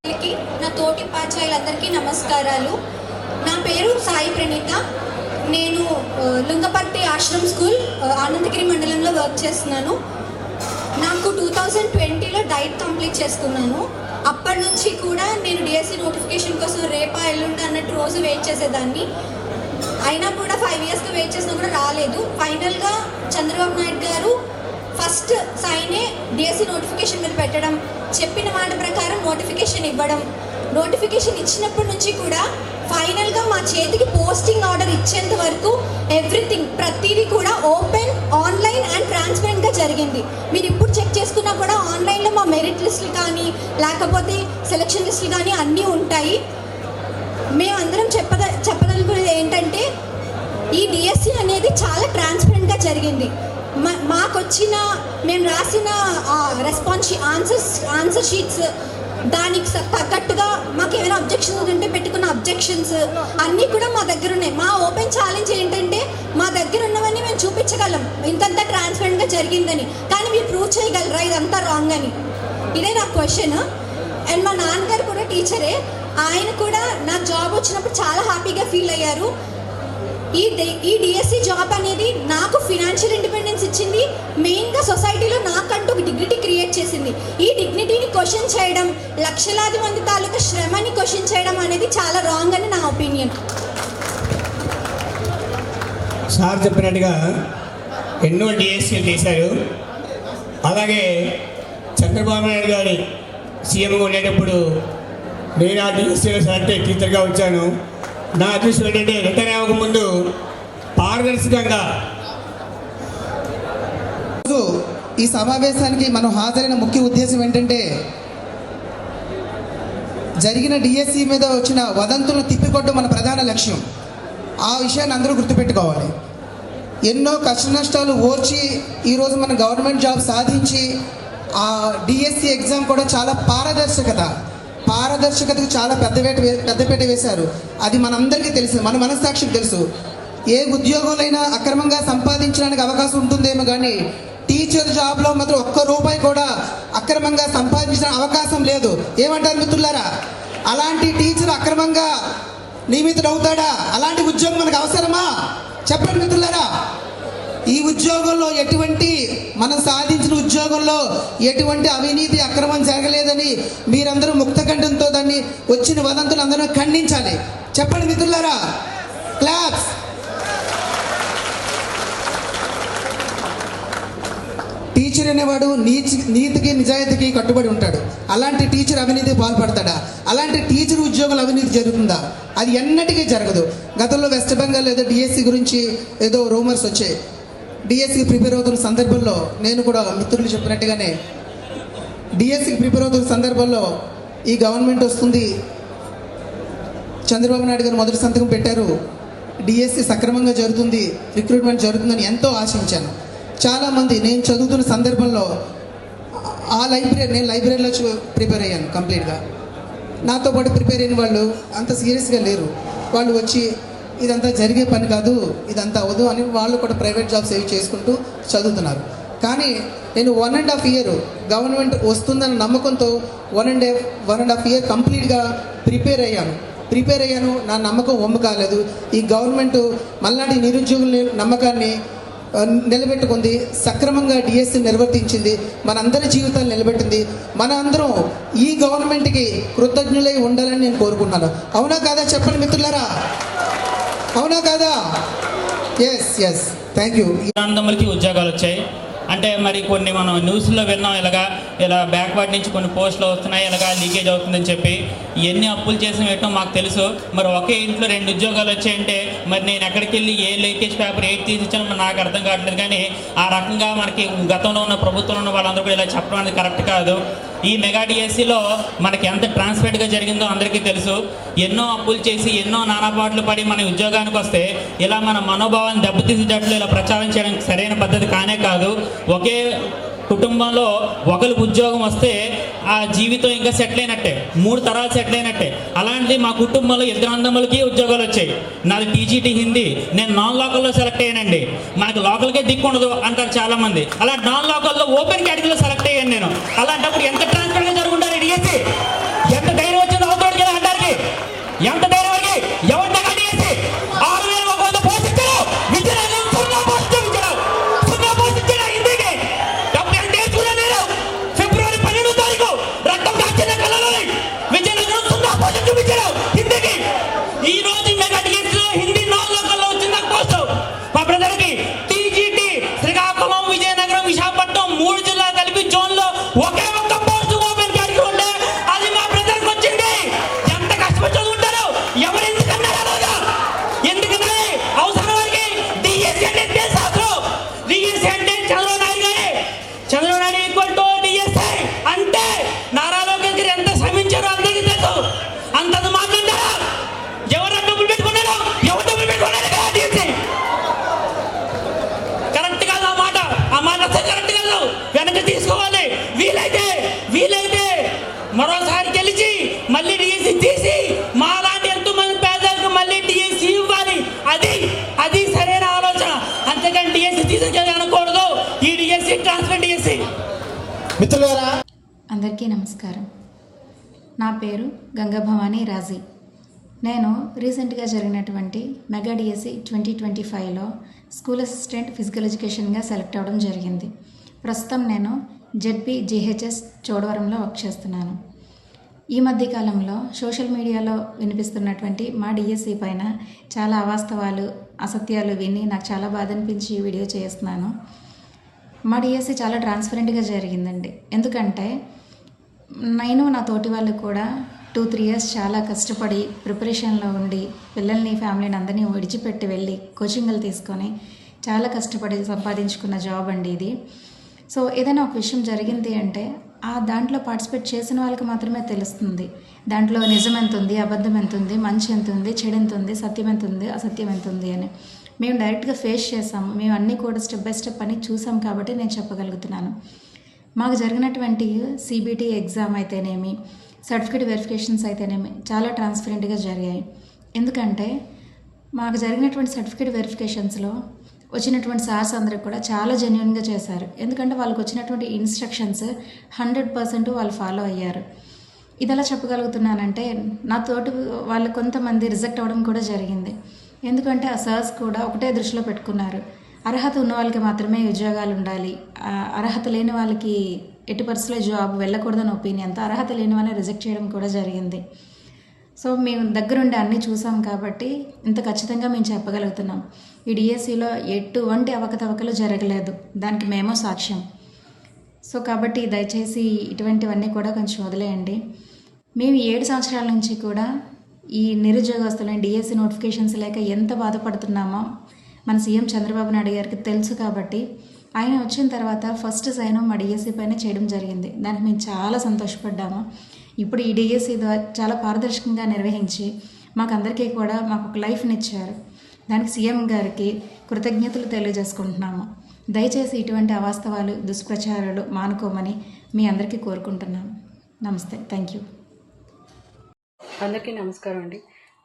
నా తోటి ఉపాధ్యాయులందరికీ నమస్కారాలు. నా పేరు సాయి ప్రణీత. నేను లుంగపర్తి ఆశ్రమ్ స్కూల్ అనంతగిరి మండలంలో వర్క్ చేస్తున్నాను. నాకు 2020లో డైట్ కంప్లీట్ చేసుకున్నాను. అప్పటి నుంచి కూడా నేను డిఎస్సి నోటిఫికేషన్ కోసం రేపా ఎల్లుండి అన్నట్టు రోజు వెయిట్ చేసేదాన్ని. అయినా కూడా 5 ఇయర్స్గా వెయిట్ చేసినా కూడా రాలేదు. ఫైనల్గా చంద్రబాబు నాయుడు గారు ఫస్ట్ సైనే డిఎస్సి నోటిఫికేషన్ మీద పెట్టడం, చెప్పిన మాట ప్రకారం నోటిఫికేషన్ ఇవ్వడం, నోటిఫికేషన్ ఇచ్చినప్పటి నుంచి కూడా ఫైనల్గా మా చేతికి పోస్టింగ్ ఆర్డర్ ఇచ్చేంత వరకు ఎవ్రీథింగ్ ప్రతిదీ కూడా ఓపెన్, ఆన్లైన్ అండ్ ట్రాన్స్పరెంట్గా జరిగింది. మీరు ఇప్పుడు చెక్ చేసుకున్నా కూడా ఆన్లైన్లో మా మెరిట్ లిస్టులు కానీ లేకపోతే సెలక్షన్ లిస్టులు కానీ అన్నీ ఉంటాయి. మేమందరం చెప్పదలుకునేది ఏంటంటే ఈ డిఎస్సి అనేది చాలా ట్రాన్స్పరెంట్గా జరిగింది. మాకొచ్చిన మేము రాసిన ఆన్సర్ షీట్స్ దానికి తగ్గట్టుగా మాకు ఏమైనా అబ్జెక్షన్స్ ఉంటే పెట్టుకున్న అబ్జెక్షన్స్ అన్నీ కూడా మా దగ్గర ఉన్నాయి. మా ఓపెన్ ఛాలెంజ్ ఏంటంటే మా దగ్గర ఉన్నవన్నీ మేము చూపించగలం ఇంతంతా ట్రాన్స్పరెంట్గా జరిగిందని. కానీ మీరు ప్రూవ్ చేయగలరా ఇదంతా రాంగ్ అని? ఇదే నా క్వశ్చన్. అండ్ మా నాన్నగారు కూడా టీచరే. ఆయన కూడా నాకు జాబ్ వచ్చినప్పుడు చాలా హ్యాపీగా ఫీల్ అయ్యారు. ఈ డిఎస్సి జాబ్ అనేది నాకు ఫినాన్షియల్ ఇండిపెండెన్స్ ఇచ్చింది. మెయిన్గా సొసైటీలో నాకంటూ ఒక డిగ్నిటీ క్రియేట్ చేసింది. ఈ డిగ్నిటీని క్వశ్చన్ చేయడం, లక్షలాది మంది తాలూకా శ్రమని క్వశ్చన్ చేయడం అనేది చాలా రాంగ్ అని నా ఒపీనియన్. సార్ చెప్పినట్టుగా ఎన్నో డిఎస్సీలు చేశారు. అలాగే చంద్రబాబు నాయుడు గారి సీఎంగా ఉండేటప్పుడు నేను ఆ డిఎస్సీలో సెలెక్ట్ టీచర్గా వచ్చాను. నా అదృష్టం ఏంటంటే రిటైర్ అవ్వక ముందు పారదర్శకంగా ఈ సమావేశానికి మనం హాజరైన ముఖ్య ఉద్దేశం ఏంటంటే జరిగిన డిఎస్సి మీద వచ్చిన వదంతులను తిప్పికొట్టడం మన ప్రధాన లక్ష్యం. ఆ విషయాన్ని అందరూ గుర్తుపెట్టుకోవాలి. ఎన్నో కష్ట నష్టాలు ఓర్చి ఈరోజు మన గవర్నమెంట్ జాబ్ సాధించి ఆ డిఎస్సి ఎగ్జామ్ కూడా చాలా పారదర్శకతకు చాలా పెద్దపీట వేశారు. అది మనందరికీ తెలుసు, మన మనస్సాక్షికి తెలుసు. ఏ ఉద్యోగంలో అక్రమంగా సంపాదించడానికి అవకాశం ఉంటుందేమో కానీ టీచర్ జాబ్లో మాత్రం ఒక్క రూపాయి కూడా అక్రమంగా సంపాదించిన అవకాశం లేదు. ఏమంటారు మిత్రులారా? అలాంటి టీచర్ అక్రమంగా నియమితుడవుతాడా? అలాంటి ఉద్యోగం మనకు అవసరమా? చెప్పండి మిత్రులారా. ఈ ఉద్యోగంలో మనం సాధించిన ఉద్యోగంలో ఎటువంటి అవినీతి అక్రమం జరగలేదని మీరందరూ ముక్తకంఠంతో దాన్ని వచ్చిన వదంతులు అందరూ ఖండించాలి. చెప్పండి మిత్రులారా. క్లాప్స్. టీచర్ అనేవాడు నీతికి నిజాయితీకి కట్టుబడి ఉంటాడు. అలాంటి టీచర్ అవినీతికి పాల్పడతాడా? అలాంటి టీచర్ ఉద్యోగులు అవినీతి జరుగుతుందా? అది ఎన్నటికీ జరగదు. గతంలో వెస్ట్ బెంగాల్ ఏదో డిఎస్సి గురించి ఏదో రూమర్స్ వచ్చాయి. డిఎస్సికి ప్రిపేర్ అవుతున్న సందర్భంలో నేను కూడా మిత్రులు చెప్పినట్టుగానే డిఎస్సికి ప్రిపేర్ అవుతున్న సందర్భంలో ఈ గవర్నమెంట్ వస్తుంది, చంద్రబాబు నాయుడు గారు మొదటి సంతకం పెట్టారు, డిఎస్సి సక్రమంగా జరుగుతుంది, రిక్రూట్మెంట్ జరుగుతుందని ఎంతో ఆశించాను. చాలామంది నేను చదువుతున్న సందర్భంలో నేను లైబ్రరీలో ప్రిపేర్ అయ్యాను కంప్లీట్గా. నాతో పాటు ప్రిపేర్ అయిన వాళ్ళు అంత సీరియస్గా లేరు. వాళ్ళు వచ్చి ఇదంతా జరిగే పని కాదు, ఇదంతా అవ్వదు అని వాళ్ళు కూడా ప్రైవేట్ జాబ్స్ ఏవి చేసుకుంటూ చదువుతున్నారు. కానీ నేను 1.5 ఇయర్ గవర్నమెంట్ వస్తుందన్న నమ్మకంతో 1.5 ఇయర్ కంప్లీట్గా ప్రిపేర్ అయ్యాను. నా నమ్మకం వమ్ము కాలేదు. ఈ గవర్నమెంట్ మళ్ళాంటి నిరుద్యోగుల నమ్మకాన్ని నిలబెట్టుకుంది, సక్రమంగా డిఎస్సి నిర్వర్తించింది, మనందరి జీవితాలు నిలబెట్టింది. మన అందరం ఈ గవర్నమెంట్కి కృతజ్ఞులై ఉండాలని నేను కోరుకుంటున్నాను. అవునా కాదా? చెప్పండి మిత్రులారా. అవునా కాదా? Yes thank you. అందరికి ఉద్యోగాలు వచ్చాయి అంటే మరి కొన్ని మనం న్యూస్లో విన్నాం, ఇలా బ్యాక్వర్డ్ నుంచి కొన్ని పోస్టులు వస్తున్నాయి, లీకేజ్ అవుతుందని చెప్పి. ఎన్ని అప్పులు చేసిన పెట్టడం మాకు తెలుసు. మరి ఒకే ఇంట్లో 2 ఉద్యోగాలు వచ్చాయంటే మరి నేను ఎక్కడికి వెళ్ళి ఏ లీకేజ్ పేపర్ ఏది తీసిచ్చానో నాకు అర్థం కావట్లేదు. కానీ ఆ రకంగా మనకి గతంలో ఉన్న ప్రభుత్వంలో ఉన్న వాళ్ళందరూ కూడా ఇలా చెప్పడం అనేది కరెక్ట్ కాదు. ఈ మెగా డిఎస్సిలో మనకి ఎంత ట్రాన్స్పరెంట్గా జరిగిందో అందరికీ తెలుసు. ఎన్నో అప్పులు చేసి ఎన్నో నానాపాట్లు పడి మన ఉద్యోగానికి వస్తే ఇలా మన మనోభావాన్ని దెబ్బతీసేటట్లు ఇలా ప్రచారం చేయడానికి సరైన పద్ధతి కానే కాదు. ఒకే కుటుంబంలో ఒకరికి ఉద్యోగం వస్తే ఆ జీవితం ఇంకా సెటిల్ అయినట్టే, 3 తరాలు సెటిల్ అయినట్టే. అలాంటి మా కుటుంబంలో 2 అన్నదమ్ములకి ఉద్యోగాలు వచ్చాయి. నాది టీజీటీ హిందీ, నేను నాన్ లోకల్లో సెలెక్ట్ అయ్యానండి. మనకి లోకల్కే దిక్కు ఉండదు అంటారు చాలామంది. అలా నాన్ లోకల్లో ఓపెన్ కేటగిరీలో సెలెక్ట్ అయ్యాను నేను. అలాంటప్పుడు ఎంత ట్రాన్స్పరెంట్గా జరుగుండాలి డిఎస్సి, ఎంత ధైర్యం 3 జిల్లాలు కలిపి జోన్లో ఒకే ఒక్క పోస్ట్ ఓపెన్ కాడికి ఉంటే అది మా బ్రదర్కి వచ్చింది. ఎంత కష్టపడి చదువుకుంటారు, ఎవరు ఎందుకన్నారు అలాగా? ఎందుకంటే అవసరం వారికి డిఎస్సి అంటే శాస్త్రం. డిఎస్సి అంటే చంద్రబాబు నాయుడు గారి, Chandrababu Naidu equal to DSC అంటే నారా లోకేష్ గారు ఎంత శ్రమించారో అందరికీ తెలుసు. అంత మాట్లాడారా? ఎవరు డబ్బులు పెట్టుకున్నారో, ఎవరు డబ్బులు పెట్టుకున్నారు కదా డిఎస్సి. కరెక్ట్ కాదు ఆ మాట అసలు కరెక్ట్ కాదు, వెనక్కి తీసుకోవాలి. వీలైతే మరోసారి గెలిచి మళ్ళీ డిఎస్సి తీసి మాలాంటి ఎంతోమంది పేదలకు మళ్ళీ డిఎస్సి ఇవ్వాలి. అది సరైన ఆలోచన. అంతేకాని డిఎస్సి తీసుకెళ్ళి అనకూడదు. ఈ డిఎస్సి ట్రాన్స్ఫర్ డిఎస్సి. మిత్రులారా, అందరికీ నమస్కారం. నా పేరు గంగా భవానీ రాజీ. నేను రీసెంట్గా జరిగినటువంటి మెగా డిఎస్సి 2025లో స్కూల్ అసిస్టెంట్ ఫిజికల్ ఎడ్యుకేషన్గా సెలెక్ట్ అవ్వడం జరిగింది. ప్రస్తుతం నేను జెడ్పీ జిహెచ్ఎస్ చోడవరంలో వర్క్ చేస్తున్నాను. ఈ మధ్య కాలంలో సోషల్ మీడియాలో వినిపిస్తున్నటువంటి మా డిఎస్సి పైన చాలా అవాస్తవాలు, అసత్యాలు విని నాకు చాలా బాధ అనిపించి ఈ వీడియో చేస్తున్నాను. మా డిఎస్సి చాలా ట్రాన్స్పరెంట్గా జరిగిందండి. ఎందుకంటే నేను నా తోటి వాళ్ళు కూడా 2-3 ఇయర్స్ చాలా కష్టపడి ప్రిపరేషన్లో ఉండి పిల్లల్ని, ఫ్యామిలీని అందరినీ విడిచిపెట్టి వెళ్ళి కోచింగ్లు తీసుకొని చాలా కష్టపడి సంపాదించుకున్న జాబ్ అండి ఇది. సో ఏదైనా ఒక విషయం జరిగింది అంటే ఆ దాంట్లో పార్టిసిపేట్ చేసిన వాళ్ళకి మాత్రమే తెలుస్తుంది. దాంట్లో నిజం ఎంత ఉంది, అబద్ధం ఎంత ఉంది, మంచి ఎంత ఉంది, చెడు ఎంత ఉంది, సత్యం ఎంత ఉంది, అసత్యం ఎంత ఉంది అని మేము డైరెక్ట్గా ఫేస్ చేసాము. మేము అన్నీ కూడా స్టెప్ బై స్టెప్ అని చూసాం కాబట్టి నేను చెప్పగలుగుతున్నాను. మాకు జరిగినటువంటి సిబిటి ఎగ్జామ్ అయితేనేమి, సర్టిఫికేట్ వెరిఫికేషన్స్ అయితేనేమి చాలా ట్రాన్స్పరెంట్గా జరిగాయి. ఎందుకంటే మాకు జరిగినటువంటి సర్టిఫికేట్ వెరిఫికేషన్స్లో వచ్చినటువంటి సార్స్ అందరూ కూడా చాలా జెన్యున్గా చేశారు. ఎందుకంటే వాళ్ళకి వచ్చినటువంటి ఇన్స్ట్రక్షన్స్ 100% వాళ్ళు ఫాలో అయ్యారు. ఇది ఎలా చెప్పగలుగుతున్నానంటే నా తోటి వాళ్ళు కొంతమంది రిజెక్ట్ అవ్వడం కూడా జరిగింది. ఎందుకంటే ఆ సార్స్ కూడా ఒకటే దృష్టిలో పెట్టుకున్నారు, అర్హత ఉన్న వాళ్ళకి మాత్రమే ఉద్యోగాలు ఉండాలి, అర్హత లేని వాళ్ళకి ఎట్టి పరిస్థితుల్లో జాబ్ వెళ్ళకూడదని ఒపీనియన్తో అర్హత లేని వాళ్ళని రిజెక్ట్ చేయడం కూడా జరిగింది. సో మేము దగ్గరుండి అన్నీ చూసాం కాబట్టి ఇంత ఖచ్చితంగా మేము చెప్పగలుగుతున్నాం. ఈ డిఎస్సిలో ఎటువంటి అవకతవకలు జరగలేదు, దానికి మేమో సాక్ష్యం. సో కాబట్టి దయచేసి ఇటువంటివన్నీ కూడా కొంచెం వదిలేయండి. మేము 7 సంవత్సరాల నుంచి కూడా ఈ నిరుద్యోగస్తులని డిఎస్సి నోటిఫికేషన్స్ లేక ఎంత బాధపడుతున్నామో మన సీఎం చంద్రబాబు నాయుడు గారికి తెలుసు. కాబట్టి ఆయన వచ్చిన తర్వాత ఫస్ట్ సైన్ మా డిఎస్సి పైన చేయడం జరిగింది. దానికి మేము చాలా సంతోషపడ్డాము. ఇప్పుడు ఈ డిఎస్సి ద్వారా చాలా పారదర్శకంగా నిర్వహించి మాకందరికీ కూడా మాకు ఒక లైఫ్ని ఇచ్చారు. దానికి సీఎం గారికి కృతజ్ఞతలు తెలియజేసుకుంటున్నాము. దయచేసి ఇటువంటి అవాస్తవాలు, దుష్ప్రచారాలు మానుకోమని మీ అందరికీ కోరుకుంటున్నాము. నమస్తే, థ్యాంక్ యూ. అందరికీ నమస్కారం అండి.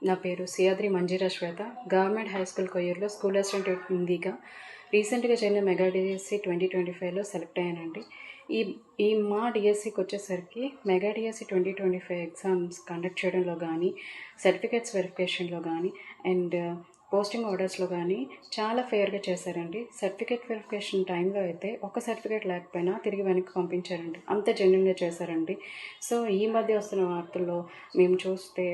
నా పేరు Siyadri Manjeera Shweta. Government high school కొయ్యూరులో స్కూల్ అసిస్టెంట్ హిందీగా రీసెంట్గా జరిగిన మెగా డిఎస్సి 2025లో సెలెక్ట్ అయ్యానండి. ఈ మా డిఎస్సికి వచ్చేసరికి మెగా డిఎస్సి 2025 ఎగ్జామ్స్ కండక్ట్ చేయడంలో కానీ, సర్టిఫికేట్స్ వెరిఫికేషన్లో కానీ అండ్ పోస్టింగ్ ఆర్డర్స్లో కానీ చాలా ఫెయిర్గా చేశారండి. సర్టిఫికేట్ వెరిఫికేషన్ టైంలో అయితే ఒక సర్టిఫికేట్ లేకపోయినా తిరిగి వెనక్కి పంపించారండి. అంత జెన్యున్గా చేశారండి. సో ఈ మధ్య వస్తున్న వార్తల్లో మేము చూస్తే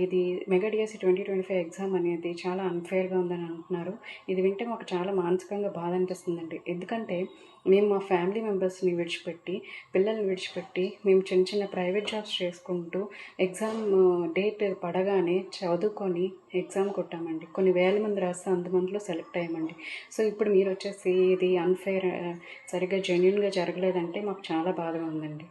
ఇది మెగా డిఎస్సి 2025 ఎగ్జామ్ అనేది చాలా అన్ఫెయిర్గా ఉందని అంటున్నారు. ఇది వింటే మాకు చాలా మానసికంగా బాధ అనిపిస్తుందండి. ఎందుకంటే మేము మా ఫ్యామిలీ మెంబర్స్ని విడిచిపెట్టి, పిల్లల్ని విడిచిపెట్టి మేము చిన్న చిన్న ప్రైవేట్ జాబ్స్ చేసుకుంటూ ఎగ్జామ్ డేట్ పడగానే చదువుకొని ఎగ్జామ్ కొట్టామండి. కొన్ని వేల మంది రాస్తే అంతమందిలో సెలెక్ట్ అయ్యామండి. సో ఇప్పుడు మీరు వచ్చేసి ఇది అన్ఫెయిర్, సరిగ్గా జెన్యున్గా జరగలేదంటే మాకు చాలా బాధగా ఉందండి.